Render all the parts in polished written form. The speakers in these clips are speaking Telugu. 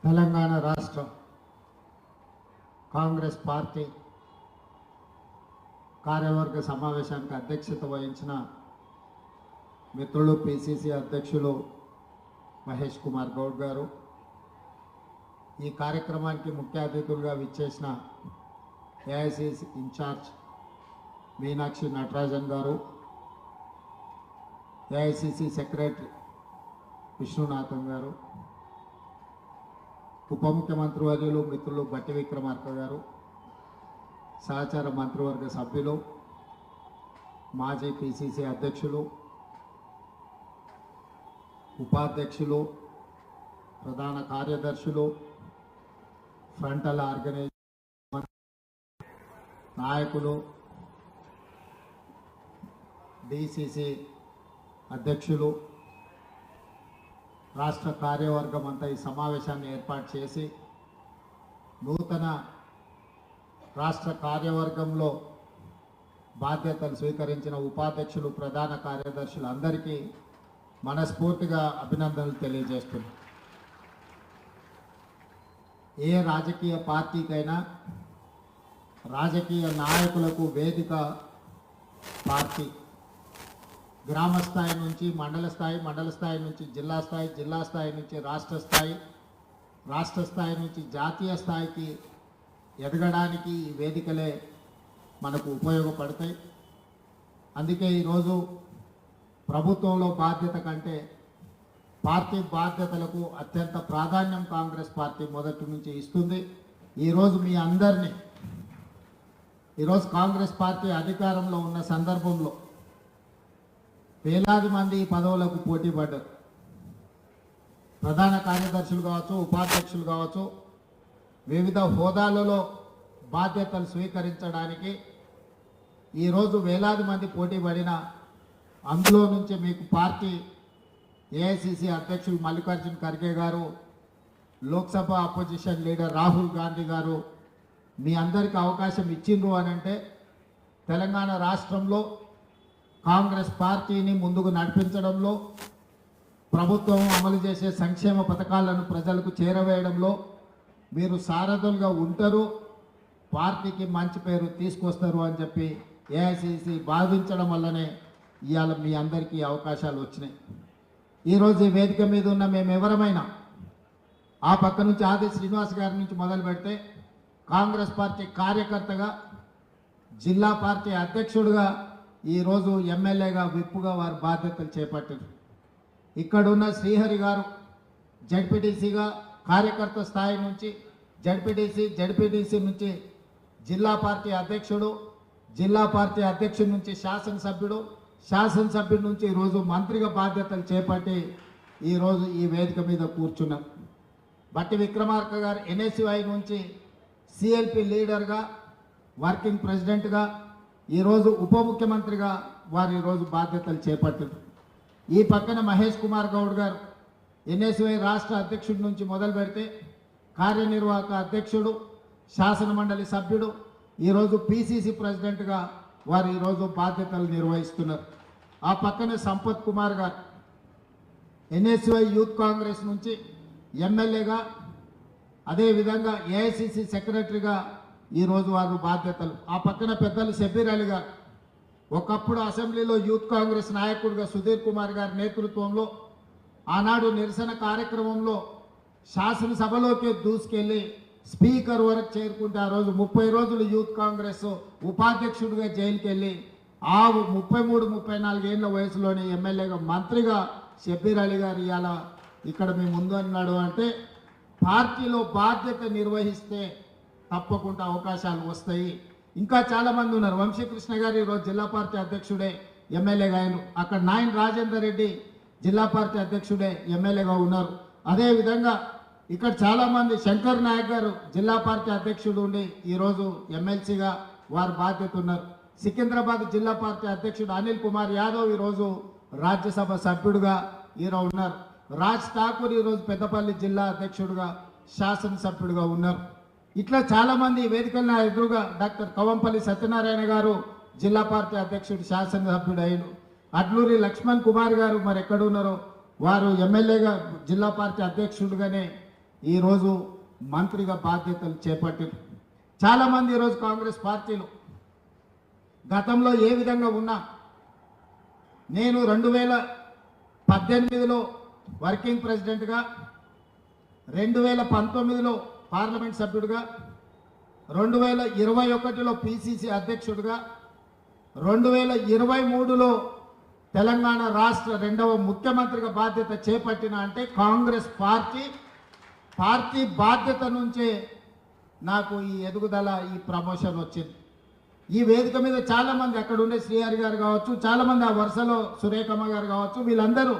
తెలంగాణ రాష్ట్ర కాంగ్రెస్ పార్టీ కార్యవర్గ సమావేశానికి అధ్యక్షత వహించిన మిత్రులు పిసిసి అధ్యక్షులు మహేష్ కుమార్ గౌడ్ గారు, ఈ కార్యక్రమానికి ముఖ్య అతిథులుగా విచ్చేసిన ఏఐసిసి ఇన్ఛార్జ్ మీనాక్షి నటరాజన్ గారు, ఏఐసిసి సెక్రటరీ విష్ణునాథన్ గారు, ఉప ముఖ్యమంత్రి వర్యులు మిత్రులు బట్టి విక్రమార్క గారు, సహచార మంత్రివర్గ సభ్యులు, మాజీ పిసిసి అధ్యక్షులు, ఉపాధ్యక్షులు, ప్రధాన కార్యదర్శులు, ఫ్రంటల్ ఆర్గనైజేషన్ నాయకులు, డిసిసి అధ్యక్షులు, రాష్ట్ర కార్యవర్గం అంతా ఈ సమావేశాన్ని ఏర్పాటు చేసి నూతన రాష్ట్ర కార్యవర్గంలో బాధ్యతలు స్వీకరించిన ఉపాధ్యక్షులు, ప్రధాన కార్యదర్శులు అందరికీ మనస్ఫూర్తిగా అభినందనలు తెలియజేస్తున్నాను. ఏ రాజకీయ పార్టీకైనా రాజకీయ నాయకులకు వేదిక పార్టీ. గ్రామ స్థాయి నుంచి మండల స్థాయి, మండల స్థాయి నుంచి జిల్లా స్థాయి, జిల్లా స్థాయి నుంచి రాష్ట్ర స్థాయి, రాష్ట్ర స్థాయి నుంచి జాతీయ స్థాయికి ఎదగడానికి ఈ వేదికలే మనకు ఉపయోగపడతాయి. అందుకే ఈరోజు ప్రభుత్వంలో బాధ్యత కంటే పార్టీ బాధ్యతలకు అత్యంత ప్రాధాన్యం కాంగ్రెస్ పార్టీ మొదటి నుంచి ఇస్తుంది. ఈరోజు మీ అందరినీ ఈరోజు కాంగ్రెస్ పార్టీ అధికారంలో ఉన్న సందర్భంలో వేలాది మంది ఈ పదవులకు పోటీ పడ్డారు. ప్రధాన కార్యదర్శులు కావచ్చు, ఉపాధ్యక్షులు కావచ్చు, వివిధ హోదాలలో బాధ్యతలు స్వీకరించడానికి ఈరోజు వేలాది మంది పోటీ పడిన అందులో నుంచి మీకు పార్టీ ఏఐసిసి అధ్యక్షులు మల్లికార్జున ఖర్గే గారు, లోక్సభ అపోజిషన్ లీడర్ రాహుల్ గాంధీ గారు మీ అందరికీ అవకాశం ఇచ్చిండ్రు అని అంటే తెలంగాణ రాష్ట్రంలో కాంగ్రెస్ పార్టీని ముందుకు నడిపించడంలో, ప్రభుత్వం అమలు చేసే సంక్షేమ పథకాలను ప్రజలకు చేరవేయడంలో మీరు సారథులుగా ఉంటారు, పార్టీకి మంచి పేరు తీసుకొస్తారు అని చెప్పి ఏఐసిసి భావించడం వల్లనే ఇవాళ మీ అందరికీ అవకాశాలు వచ్చినాయి. ఈరోజు ఈ వేదిక మీద ఉన్న మేము ఎవరమైనా ఆ పక్క నుంచి ఆది శ్రీనివాస్ గారి నుంచి మొదలు పెడితే కాంగ్రెస్ పార్టీ కార్యకర్తగా, జిల్లా పార్టీ అధ్యక్షుడిగా, ఈరోజు ఎమ్మెల్యేగా, విప్పుగా వారి బాధ్యతలు చేపట్టారు. ఇక్కడున్న శ్రీహరి గారు జడ్పీటీసీగా కార్యకర్త స్థాయి నుంచి జడ్పీటీసీ నుంచి జిల్లా పార్టీ అధ్యక్షుడు, జిల్లా పార్టీ అధ్యక్షుడి నుంచి శాసనసభ్యుడి నుంచి ఈరోజు మంత్రిగా బాధ్యతలు చేపట్టి ఈరోజు ఈ వేదిక మీద కూర్చున్నారు. బట్టి విక్రమార్క గారు ఎన్ఎస్యుఐ నుంచి సిఎల్పి లీడర్గా, వర్కింగ్ ప్రెసిడెంట్గా, ఈరోజు ఉప ముఖ్యమంత్రిగా వారు ఈరోజు బాధ్యతలు చేపట్టారు. ఈ పక్కన మహేష్ కుమార్ గౌడ్ గారు ఎన్ఎస్యుఐ రాష్ట్ర అధ్యక్షుడి నుంచి మొదలు పెడితే కార్యనిర్వాహక అధ్యక్షుడు, శాసన మండలి సభ్యుడు, ఈరోజు పిసిసి ప్రెసిడెంట్గా వారు ఈరోజు బాధ్యతలు నిర్వహిస్తున్నారు. ఆ పక్కన సంపత్ కుమార్ గారు ఎన్ఎస్యుఐ యూత్ కాంగ్రెస్ నుంచి ఎమ్మెల్యేగా, అదేవిధంగా ఏఐసిసి సెక్రటరీగా ఈరోజు వారు బాధ్యతలు. ఆ పక్కన పెద్దలు షబ్బీర్ అలీ గారు ఒకప్పుడు అసెంబ్లీలో యూత్ కాంగ్రెస్ నాయకుడిగా సుధీర్ కుమార్ గారి నేతృత్వంలో ఆనాడు నిరసన కార్యక్రమంలో శాసనసభలోకి దూసుకెళ్ళి స్పీకర్ వరకు చేరుకుంటే ఆ రోజు 30 రోజులు యూత్ కాంగ్రెస్ ఉపాధ్యక్షుడిగా జైలుకి వెళ్ళి ఆ 33-34 ఏళ్ళ వయసులోని ఎమ్మెల్యేగా, మంత్రిగా షబ్బీర్ అలీ గారు ఇవాళ ఇక్కడ మీ ముందు అన్నాడు అంటే పార్టీలో బాధ్యత నిర్వహిస్తే తప్పకుండా అవకాశాలు వస్తాయి. ఇంకా చాలామంది ఉన్నారు. వంశీకృష్ణ గారు ఈరోజు జిల్లా పార్టీ అధ్యక్షుడే ఎమ్మెల్యేగా అయినారు. అక్కడ నాయన్ రాజేందర్ రెడ్డి జిల్లా పార్టీ అధ్యక్షుడే ఎమ్మెల్యేగా ఉన్నారు. అదేవిధంగా ఇక్కడ చాలామంది, శంకర్ నాయక్ గారు జిల్లా పార్టీ అధ్యక్షుడు ఉండి ఈరోజు ఎమ్మెల్సీగా వారు బాధ్యత ఉన్నారు. సికింద్రాబాద్ జిల్లా పార్టీ అధ్యక్షుడు అనిల్ కుమార్ యాదవ్ ఈరోజు రాజ్యసభ సభ్యుడుగా ఈరోజు ఉన్నారు. రాజ్ ఠాకూర్ ఈరోజు పెద్దపల్లి జిల్లా అధ్యక్షుడుగా, శాసనసభ్యుడిగా ఉన్నారు. ఇట్లా చాలామంది వేదికల ఎదురుగా డాక్టర్ కవంపల్లి సత్యనారాయణ గారు జిల్లా పార్టీ అధ్యక్షుడు, శాసనసభ్యుడు అయిన అడ్లూరి లక్ష్మణ్ కుమార్ గారు మరి ఎక్కడ ఉన్నారో వారు ఎమ్మెల్యేగా జిల్లా పార్టీ అధ్యక్షుడిగానే ఈరోజు మంత్రిగా బాధ్యతలు చేపట్టారు. చాలామంది ఈరోజు కాంగ్రెస్ పార్టీలు గతంలో ఏ విధంగా ఉన్నా, నేను 2018లో వర్కింగ్ ప్రెసిడెంట్గా, 2019లో పార్లమెంట్ సభ్యుడిగా, 2021లో పిసిసి అధ్యక్షుడిగా, 2023లో తెలంగాణ రాష్ట్ర 2వ ముఖ్యమంత్రిగా బాధ్యత చేపట్టిన అంటే కాంగ్రెస్ పార్టీ బాధ్యత నుంచే నాకు ఈ ఎదుగుదల, ఈ ప్రమోషన్ వచ్చింది. ఈ వేదిక మీద చాలామంది అక్కడ ఉండే శ్రీహరి గారు కావచ్చు, చాలామంది ఆ వరుసలో సురేఖమ్మ గారు కావచ్చు, వీళ్ళందరూ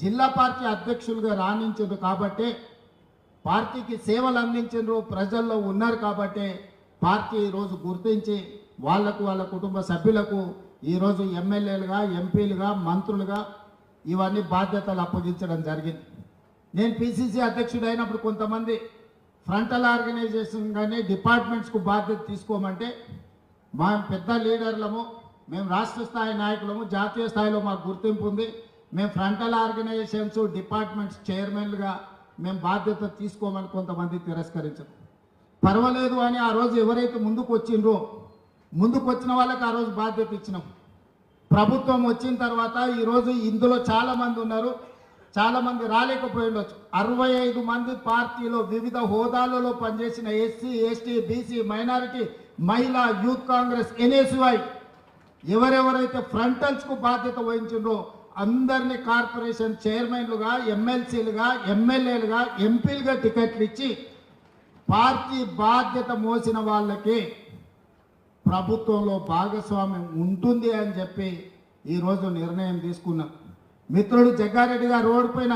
జిల్లా పార్టీ అధ్యక్షులుగా రాణించారు కాబట్టే, పార్టీకి సేవలు అందించారు, ప్రజల్లో ఉన్నారు కాబట్టే పార్టీ ఈరోజు గుర్తించి వాళ్లకు, వాళ్ళ కుటుంబ సభ్యులకు ఈరోజు ఎమ్మెల్యేలుగా, ఎంపీలుగా, మంత్రులుగా ఇవన్నీ బాధ్యతలు అప్పగించడం జరిగింది. నేను పిసిసి అధ్యక్షుడు అయినప్పుడు కొంతమంది ఫ్రంటల్ ఆర్గనైజేషన్ కానీ డిపార్ట్మెంట్స్కు బాధ్యత తీసుకోమంటే, మా పెద్ద లీడర్లము, మేము రాష్ట్ర స్థాయి నాయకులము, జాతీయ స్థాయిలో మాకు గుర్తింపు ఉంది, మేము ఫ్రంటల్ ఆర్గనైజేషన్స్ డిపార్ట్మెంట్స్ చైర్మన్లుగా మేము బాధ్యత తీసుకోమని కొంతమంది తిరస్కరించారు. పర్వాలేదు అని ఆ రోజు ఎవరైతే ముందుకు వచ్చిన వాళ్ళకి ఆ రోజు బాధ్యత ఇచ్చినాం. ప్రభుత్వం వచ్చిన తర్వాత ఈరోజు ఇందులో చాలామంది ఉన్నారు, చాలామంది రాలేకపోయి ఉండొచ్చు. 65 మంది పార్టీలో వివిధ హోదాలలో పనిచేసిన ఎస్సీ, ఎస్టీ, బీసీ, మైనారిటీ, మహిళా, యూత్ కాంగ్రెస్, ఎన్ఎస్వై ఎవరెవరైతే ఫ్రంటల్స్కు బాధ్యత వహించిండ్రో అందరినీ కార్పొరేషన్ చైర్మన్లుగా, ఎమ్మెల్సీలుగా, ఎమ్మెల్యేలుగా, ఎంపీలుగా టికెట్లు ఇచ్చి పార్టీ బాధ్యత మోసిన వాళ్ళకి ప్రభుత్వంలో భాగస్వామ్యం ఉంటుంది అని చెప్పి ఈరోజు నిర్ణయం తీసుకున్నాం. మిత్రుడు జగ్గారెడ్డి గారు ఓడిపోయిన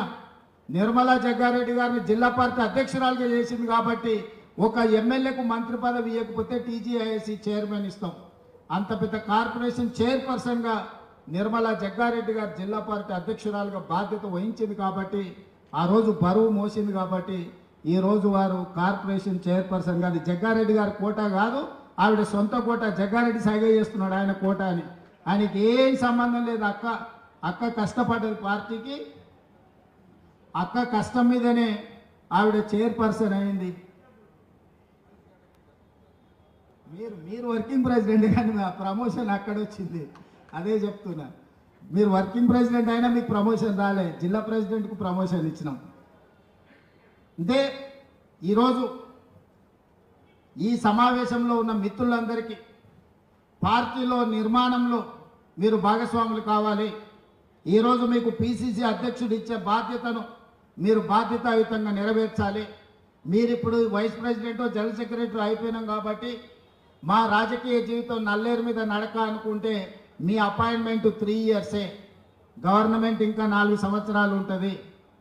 నిర్మలా జగ్గారెడ్డి గారిని జిల్లా పార్టీ అధ్యక్షురాలుగా చేసింది కాబట్టి ఒక ఎమ్మెల్యేకు మంత్రి పదవి ఇవ్వకపోతే టీజీఐఎస్సీ చైర్మన్ ఇస్తాం. అంత పెద్ద కార్పొరేషన్ చైర్పర్సన్గా నిర్మలా జగ్గారెడ్డి గారు జిల్లా పార్టీ అధ్యక్షురాలుగా బాధ్యత వహించింది కాబట్టి, ఆ రోజు బరువు మోసింది కాబట్టి ఈరోజు వారు కార్పొరేషన్ చైర్పర్సన్ కాదు. జగ్గారెడ్డి గారి కోటా కాదు, ఆవిడ సొంత కోట. జగ్గారెడ్డి సాగే చేస్తున్నాడు ఆయన కోట అని. ఆయనకి ఏం సంబంధం లేదు. అక్క కష్టపడ్డది పార్టీకి, అక్క కష్టం మీదనే ఆవిడ చైర్పర్సన్ అయింది. మీరు వర్కింగ్ ప్రెసిడెంట్ కానీ నా ప్రమోషన్ అక్కడ వచ్చింది. అదే చెప్తున్నా, మీరు వర్కింగ్ ప్రెసిడెంట్ అయినా మీకు ప్రమోషన్ రాలే, జిల్లా ప్రెసిడెంట్కు ప్రమోషన్ ఇచ్చినాం. అంటే ఈరోజు ఈ సమావేశంలో ఉన్న మిత్రులందరికీ పార్టీలో నిర్మాణంలో మీరు భాగస్వాములు కావాలి. ఈరోజు మీకు పిసిసి అధ్యక్షుడు ఇచ్చే బాధ్యతను మీరు బాధ్యతాయుతంగా నెరవేర్చాలి. మీరిప్పుడు వైస్ ప్రెసిడెంట్, జనరల్ సెక్రటరీ అయిపోయినాం కాబట్టి మా రాజకీయ జీవితం నల్లేరు మీద నడక అనుకుంటే మీ అపాయింట్మెంట్ 3 ఇయర్సే, గవర్నమెంట్ ఇంకా 4 సంవత్సరాలు ఉంటుంది.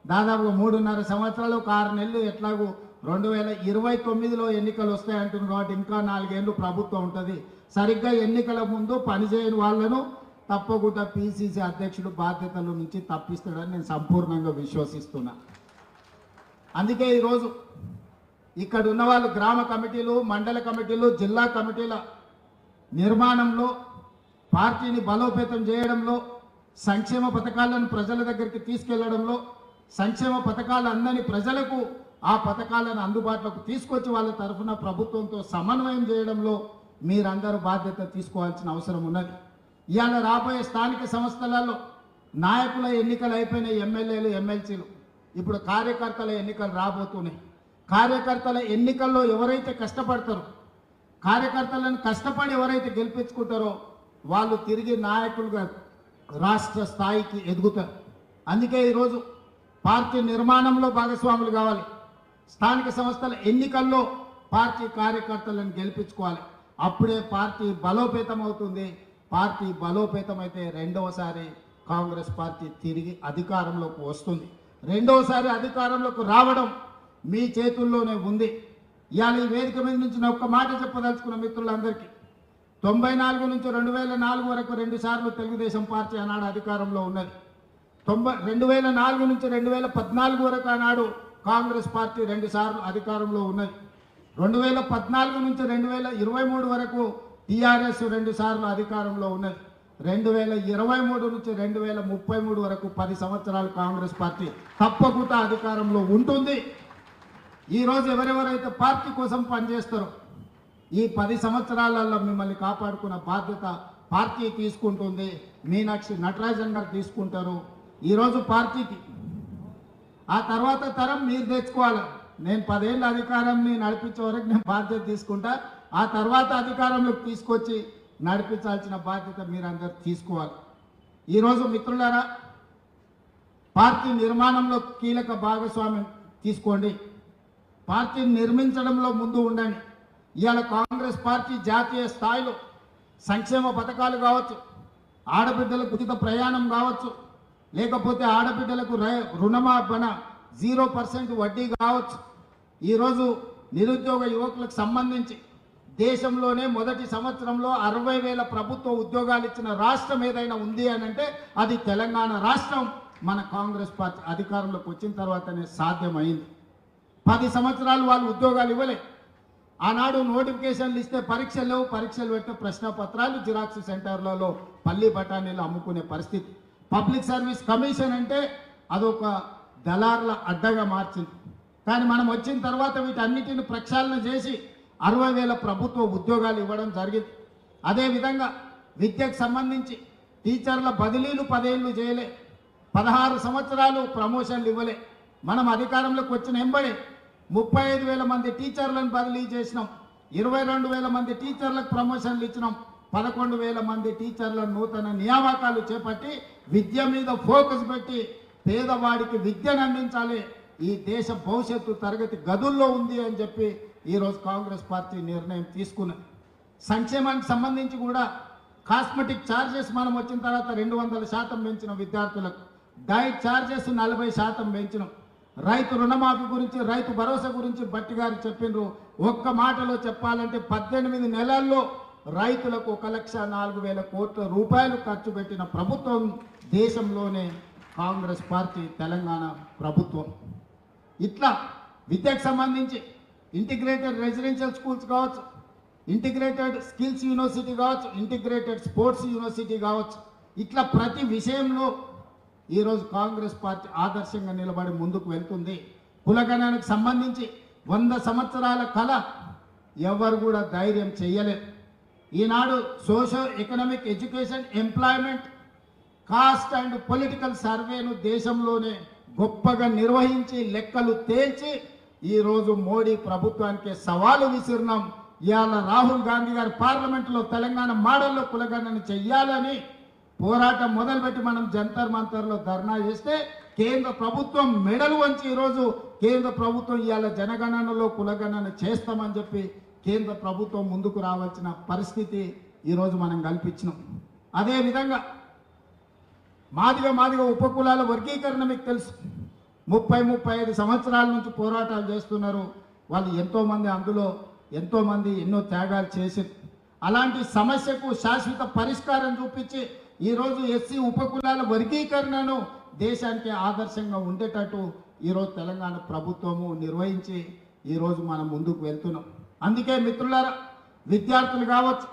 దాదాపు 3.5 సంవత్సరాలు, 6 నెలలు ఎట్లాగూ 2029లో ఎన్నికలు వస్తాయంటున్నారు కాబట్టి ఇంకా 4 ఏళ్ళు ప్రభుత్వం ఉంటుంది. సరిగ్గా ఎన్నికల ముందు పనిచేయని వాళ్ళను తప్పకుండా పిసిసి అధ్యక్షుడు బాధ్యతల నుంచి తప్పిస్తాడని నేను సంపూర్ణంగా విశ్వసిస్తున్నా. అందుకే ఈరోజు ఇక్కడ ఉన్న వాళ్ళు గ్రామ కమిటీలు, మండల కమిటీలు, జిల్లా కమిటీల నిర్మాణంలో, పార్టీని బలోపేతం చేయడంలో, సంక్షేమ పథకాలను ప్రజల దగ్గరికి తీసుకెళ్లడంలో, సంక్షేమ పథకాలు అందని ప్రజలకు ఆ పథకాలను అందుబాటులోకి తీసుకొచ్చి వాళ్ళ తరఫున ప్రభుత్వంతో సమన్వయం చేయడంలో మీరందరూ బాధ్యత తీసుకోవాల్సిన అవసరం ఉన్నది. ఇవాళ రాబోయే స్థానిక సంస్థలలో నాయకుల ఎన్నికలు అయిపోయినాయి, ఎమ్మెల్యేలు, ఎమ్మెల్సీలు. ఇప్పుడు కార్యకర్తల ఎన్నికలు రాబోతున్నాయి. కార్యకర్తల ఎన్నికల్లో ఎవరైతే కష్టపడతారో, కార్యకర్తలను కష్టపడి ఎవరైతే గెలిపించుకుంటారో వాళ్ళు తిరిగి నాయకులుగా రాష్ట్ర స్థాయికి ఎదుగుతారు. అందుకే ఈరోజు పార్టీ నిర్మాణంలో భాగస్వాములు కావాలి. స్థానిక సంస్థల ఎన్నికల్లో పార్టీ కార్యకర్తలను గెలిపించుకోవాలి. అప్పుడే పార్టీ బలోపేతం అవుతుంది. పార్టీ బలోపేతమైతే రెండవసారి కాంగ్రెస్ పార్టీ తిరిగి అధికారంలోకి వస్తుంది. రెండవసారి అధికారంలోకి రావడం మీ చేతుల్లోనే ఉంది. ఇవాళ ఈ వేదిక మీద నుంచి నేను ఒక్క మాట చెప్పదలుచుకున్న మిత్రులందరికీ, 94 నుంచి 2004 వరకు 2 సార్లు తెలుగుదేశం పార్టీ ఆనాడు అధికారంలో ఉన్నది. 2004 నుంచి 2014 వరకు ఆనాడు కాంగ్రెస్ పార్టీ 2 సార్లు అధికారంలో ఉన్నది. 2014 నుంచి 2023 వరకు టీఆర్ఎస్ 2 సార్లు అధికారంలో ఉన్నది. 2023 నుంచి 2033 వరకు 10 సంవత్సరాలు కాంగ్రెస్ పార్టీ తప్పకుండా అధికారంలో ఉంటుంది. ఈరోజు ఎవరెవరైతే పార్టీ కోసం పనిచేస్తారో ఈ 10 సంవత్సరాలలో మిమ్మల్ని కాపాడుకున్న బాధ్యత పార్టీ తీసుకుంటుంది. మీనాక్షి నటరాజన్ గారు తీసుకుంటారు ఈరోజు పార్టీకి. ఆ తర్వాత తరం మీరు తెచ్చుకోవాలి. నేను 10 ఏళ్ళ అధికారాన్ని నడిపించే వరకు నేను బాధ్యత తీసుకుంటా. ఆ తర్వాత అధికారంలోకి తీసుకొచ్చి నడిపించాల్సిన బాధ్యత మీరందరూ తీసుకోవాలి. ఈరోజు మిత్రులారా, పార్టీ నిర్మాణంలో కీలక భాగస్వామ్యం తీసుకోండి. పార్టీని నిర్మించడంలో ముందు ఉండండి. ఇవాళ కాంగ్రెస్ పార్టీ జాతీయ స్థాయిలో సంక్షేమ పథకాలు కావచ్చు, ఆడబిడ్డలకు ఉచిత ప్రయాణం కావచ్చు, లేకపోతే ఆడబిడ్డలకు రుణమాఫీ 0% వడ్డీ కావచ్చు. ఈరోజు నిరుద్యోగ యువకులకు సంబంధించి దేశంలోనే మొదటి సంవత్సరంలో 60,000 ప్రభుత్వ ఉద్యోగాలు ఇచ్చిన రాష్ట్రం ఏదైనా ఉంది అని అంటే అది తెలంగాణ రాష్ట్రం. మన కాంగ్రెస్ పార్టీ అధికారంలోకి వచ్చిన తర్వాతనే సాధ్యమైంది. 10 సంవత్సరాలు వాళ్ళు ఉద్యోగాలు ఇవ్వలే. ఆనాడు నోటిఫికేషన్లు ఇస్తే పరీక్షలు లేవు, పరీక్షలు పెట్టే ప్రశ్న పత్రాలు జిరాక్స్ సెంటర్లలో పల్లి బఠానీలు అమ్ముకునే పరిస్థితి. పబ్లిక్ సర్వీస్ కమిషన్ అంటే అదొక దళారుల అడ్డగా మార్చింది. కానీ మనం వచ్చిన తర్వాత వీటన్నిటిని ప్రక్షాళన చేసి 60,000 ప్రభుత్వ ఉద్యోగాలు ఇవ్వడం జరిగింది. అదేవిధంగా విద్యకు సంబంధించి టీచర్ల బదిలీలు 10 ఏళ్ళు చేయలే, 16 సంవత్సరాలు ప్రమోషన్లు ఇవ్వలే. మనం అధికారంలోకి వచ్చిన ఎంబడే 35,000 మంది టీచర్లను బదిలీ చేసినాం, 22,000 మంది టీచర్లకు ప్రమోషన్లు ఇచ్చినాం, 11,000 మంది టీచర్ల నూతన నియామకాలు చేపట్టి విద్య మీద ఫోకస్ పెట్టి పేదవాడికి విద్యను అందించాలి. ఈ దేశ భవిష్యత్తు తరగతి గదుల్లో ఉంది అని చెప్పి ఈరోజు కాంగ్రెస్ పార్టీ నిర్ణయం తీసుకున్నది. సంక్షేమానికి సంబంధించి కూడా కాస్మెటిక్ ఛార్జెస్ మనం వచ్చిన తర్వాత 200% పెంచిన విద్యార్థులకు, డైట్ ఛార్జెస్ 40% పెంచినాం. రైతు రుణమాఫీ గురించి, రైతు భరోసా గురించి భట్టి గారు చెప్పిండ్రు. ఒక్క మాటలో చెప్పాలంటే 18 నెలల్లో రైతులకు 1,04,000 కోట్ల రూపాయలు ఖర్చు పెట్టిన ప్రభుత్వం దేశంలోనే కాంగ్రెస్ పార్టీ తెలంగాణ ప్రభుత్వం. ఇట్లా విద్యకు సంబంధించి ఇంటిగ్రేటెడ్ రెసిడెన్షియల్ స్కూల్స్ కావచ్చు, ఇంటిగ్రేటెడ్ స్కిల్స్ యూనివర్సిటీ కావచ్చు, ఇంటిగ్రేటెడ్ స్పోర్ట్స్ యూనివర్సిటీ కావచ్చు, ఇట్లా ప్రతి విషయంలో ఈరోజు కాంగ్రెస్ పార్టీ ఆదర్శంగా నిలబడి ముందుకు వెళ్తుంది. కులగణానికి సంబంధించి 100 సంవత్సరాల కళ ఎవరు కూడా ధైర్యం చేయలేదు. ఈనాడు socio economic education, employment, caste and political సర్వేను దేశంలోనే గొప్పగా నిర్వహించి లెక్కలు తేల్చి ఈరోజు మోడీ ప్రభుత్వానికి సవాలు విసిరినాం. ఇవాళ రాహుల్ గాంధీ గారు పార్లమెంట్లో తెలంగాణ మోడల్లో కులగణన చెయ్యాలని పోరాటం మొదలుపెట్టి మనం జంతర్ మంతర్లో ధర్నా చేస్తే కేంద్ర ప్రభుత్వం మెడలు వంచి ఈరోజు కేంద్ర ప్రభుత్వం ఇవాళ జనగణనలో కులగణన చేస్తామని చెప్పి కేంద్ర ప్రభుత్వం ముందుకు రావాల్సిన పరిస్థితి ఈరోజు మనం కల్పించినాం. అదేవిధంగా మాదిగ ఉపకులాల వర్గీకరణ మీకు తెలుసు. 30-35 సంవత్సరాల నుంచి పోరాటాలు చేస్తున్నారు వాళ్ళు. ఎంతోమంది అందులో ఎంతోమంది ఎన్నో త్యాగాలు చేసి అలాంటి సమస్యకు శాశ్వత పరిష్కారం చూపించి ఈరోజు ఎస్సీ ఉపకులాల వర్గీకరణను దేశానికి ఆదర్శంగా ఉండేటట్టు ఈరోజు తెలంగాణ ప్రభుత్వము నిర్వహించి ఈరోజు మనం ముందుకు వెళ్తున్నాం. అందుకే మిత్రులారా, విద్యార్థులు కావచ్చు,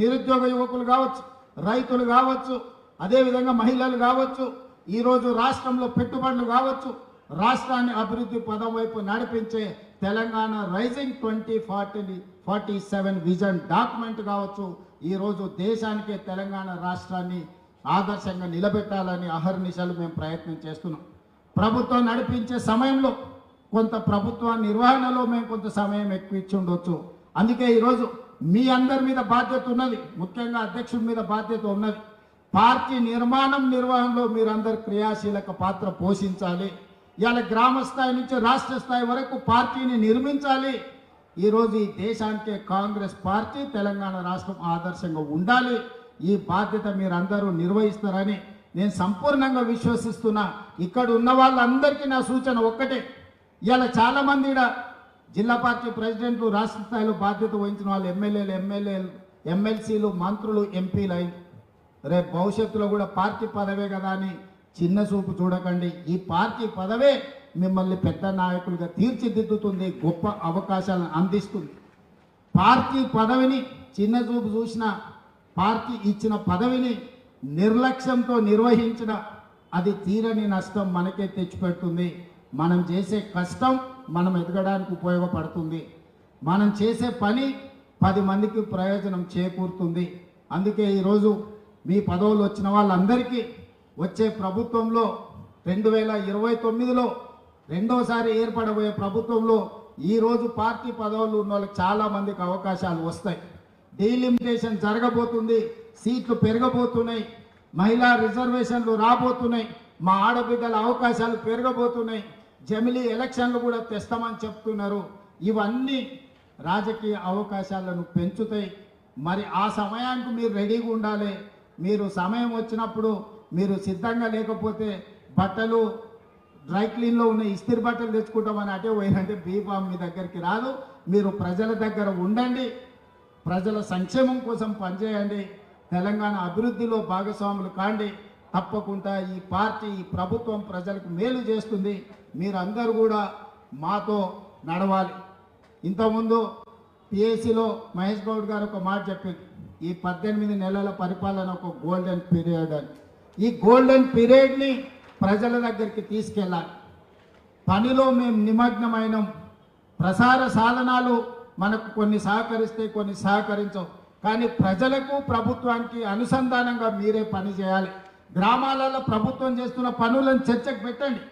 నిరుద్యోగ యువకులు కావచ్చు, రైతులు కావచ్చు, అదేవిధంగా మహిళలు కావచ్చు, ఈరోజు రాష్ట్రంలో పెట్టుబడులు కావచ్చు, రాష్ట్రాన్ని అభివృద్ధి పదం వైపు నడిపించే తెలంగాణ రైజింగ్ 2047 విజన్ డాక్యుమెంట్ కావచ్చు, ఈరోజు దేశానికే తెలంగాణ రాష్ట్రాన్ని ఆదర్శంగా నిలబెట్టాలని అహర్నిశలు మేము ప్రయత్నం చేస్తున్నాం. ప్రభుత్వం నడిపించే సమయంలో కొంత ప్రభుత్వ నిర్వహణలో మేము కొంత సమయం ఎక్కువ ఇచ్చి ఉండొచ్చు. అందుకే ఈరోజు మీ అందరి మీద బాధ్యత ఉన్నది, ముఖ్యంగా అధ్యక్షుడి మీద బాధ్యత ఉన్నది. పార్టీ నిర్వహణలో మీరందరూ క్రియాశీలక పాత్ర పోషించాలి. ఇవాళ గ్రామ స్థాయి నుంచి రాష్ట్ర స్థాయి వరకు పార్టీని నిర్మించాలి. ఈరోజు ఈ దేశానికే కాంగ్రెస్ పార్టీ తెలంగాణ రాష్ట్రం ఆదర్శంగా ఉండాలి. ఈ బాధ్యత మీరందరూ నిర్వహిస్తారని నేను సంపూర్ణంగా విశ్వసిస్తున్నా. ఇక్కడ ఉన్న వాళ్ళందరికీ నా సూచన ఒక్కటే, ఇవాళ చాలామంది జిల్లా పార్టీ ప్రెసిడెంట్లు, రాష్ట్ర స్థాయిలో బాధ్యత వహించిన వాళ్ళు ఎమ్మెల్సీలు, మంత్రులు, ఎంపీలు అయింది. రేపు భవిష్యత్తులో కూడా పార్టీ పదవే కదా అని చిన్న చూపు చూడకండి. ఈ పార్టీ పదవే మిమ్మల్ని పెద్ద నాయకులుగా తీర్చిదిద్దుతుంది, గొప్ప అవకాశాలను అందిస్తుంది. పార్టీ పదవిని చిన్న చూపు చూసిన, పార్టీ ఇచ్చిన పదవిని నిర్లక్ష్యంతో నిర్వహించిన అది తీరని నష్టం మనకే తెచ్చిపెడుతుంది. మనం చేసే కష్టం మనం ఎదగడానికి ఉపయోగపడుతుంది. మనం చేసే పని 10 మందికి ప్రయోజనం చేకూరుతుంది. అందుకే ఈరోజు మీ పదవులు వచ్చిన వాళ్ళందరికీ వచ్చే ప్రభుత్వంలో 2029లో రెండోసారి ఏర్పడబోయే ప్రభుత్వంలో ఈరోజు పార్టీ పదవులు ఉన్న వాళ్ళకి చాలామందికి అవకాశాలు వస్తాయి. డీలిమిటేషన్ జరగబోతుంది, సీట్లు పెరగబోతున్నాయి, మహిళా రిజర్వేషన్లు రాబోతున్నాయి, మా ఆడబిడ్డల అవకాశాలు పెరగబోతున్నాయి, జమిలీ ఎలక్షన్లు కూడా తెస్తామని చెప్తున్నారు. ఇవన్నీ రాజకీయ అవకాశాలను పెంచుతాయి. మరి ఆ సమయానికి మీరు రెడీగా ఉండాలి. మీరు సమయం వచ్చినప్పుడు మీరు సిద్ధంగా లేకపోతే బట్టలు డ్రై క్లీన్లో ఉన్న ఇస్త్రీ బట్టలు తెచ్చుకుంటామని అటే పోయినంటే బీఫామ్ మీ దగ్గరికి రాదు. మీరు ప్రజల దగ్గర ఉండండి, ప్రజల సంక్షేమం కోసం పనిచేయండి, తెలంగాణ అభివృద్ధిలో భాగస్వాములు కాండి. తప్పకుండా ఈ పార్టీ ఈ ప్రభుత్వం ప్రజలకు మేలు చేస్తుంది. మీరందరూ కూడా మాతో నడవాలి. ఇంతకుముందు పిఎస్సిలో మహేష్ గౌడ్ గారు ఒక మాట చెప్పింది, ఈ 18 నెలల పరిపాలన ఒక గోల్డెన్ పీరియడ్ అని. ఈ గోల్డెన్ పీరియడ్ని ప్రజల దగ్గరికి తీసుకెళ్ళాలి. పనిలో మేము నిమగ్నమైనం. ప్రసార సాధనాలు మనకు కొన్ని సహకరిస్తే కొన్ని సహకరించవు. కానీ ప్రజలకు ప్రభుత్వానికి అనుసంధానంగా మీరే పని చేయాలి. గ్రామాలలో ప్రభుత్వం చేస్తున్న పనులను చర్చకు పెట్టండి.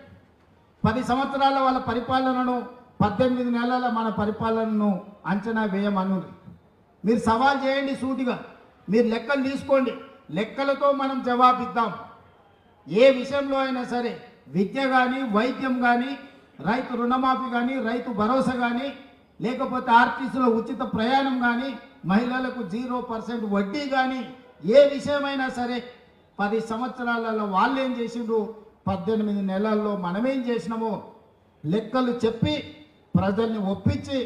10 సంవత్సరాల వాళ్ళ పరిపాలనను 18 నెలల మన పరిపాలనను అంచనా వేయమను. మీరు సవాల్ చేయండి సూటిగా, మీరు లెక్కలు తీసుకోండి, లెక్కలతో మనం జవాబిద్దాం. ఏ విషయంలో అయినా సరే, విద్య కానీ, వైద్యం కానీ, రైతు రుణమాఫీ కానీ, రైతు భరోసా కానీ, లేకపోతే ఆర్టీసీలో ఉచిత ప్రయాణం కానీ, మహిళలకు 0% వడ్డీ కానీ, ఏ విషయమైనా సరే 10 సంవత్సరాలలో వాళ్ళు ఏం చేసిండ్రు, 18 నెలల్లో మనమేం చేసినామో లెక్కలు చెప్పి ప్రజల్ని ఒప్పించి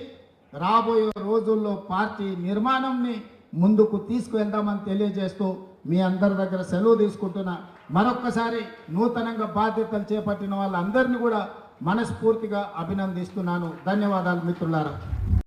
రాబోయే రోజుల్లో పార్టీ నిర్మాణంని ముందుకు తీసుకువెళ్దామని తెలియజేస్తూ మీ అందరి దగ్గర సెలవు తీసుకుంటున్నా. మరొక్కసారి నూతనంగా బాధ్యతలు చేపట్టిన వాళ్ళందరినీ కూడా మనస్ఫూర్తిగా అభినందిస్తున్నాను. ధన్యవాదాలు మిత్రులారా.